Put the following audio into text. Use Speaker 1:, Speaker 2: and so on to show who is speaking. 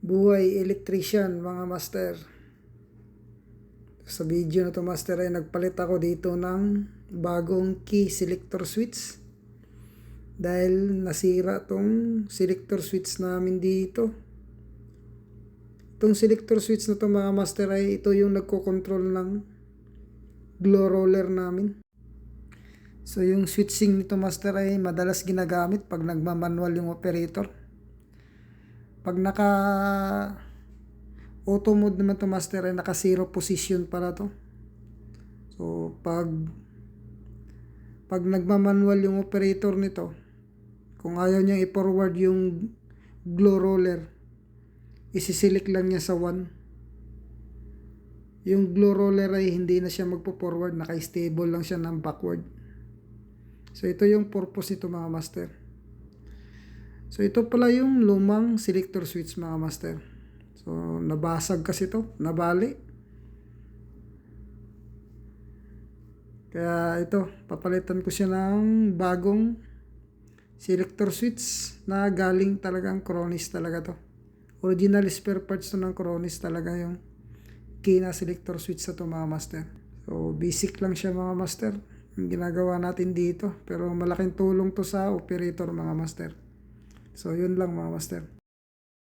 Speaker 1: Buhay electrician mga master. Sa video na to master ay nagpalit ako dito ng bagong key selector switch. Dahil nasira tong selector switch namin dito. Itong selector switch na to mga master ay ito yung nagko-control ng glow roller namin. So yung switching nito master ay madalas ginagamit pag nagmamanual yung operator. Pag naka auto mode naman to master ay naka 0 position para to. So pag nagmamanual yung operator nito, kung ayaw niyang i-forward yung glow roller, isiselect lang niya sa 1. Yung glow roller ay hindi na siya magpo-forward, naka-stable lang siya ng backward. So ito yung purpose nito mga master. So ito pala yung lumang selector switch mga master. So nabasag kasi ito, nabali. Kaya ito, papalitan ko siya ng bagong selector switch na galing talagang Kronis talaga to. Original spare parts to ng Kronis talaga yung key na selector switch na to mga master. So basic lang siya mga master yung ginagawa natin dito, pero malaking tulong to sa operator mga master. So yun lang mga master.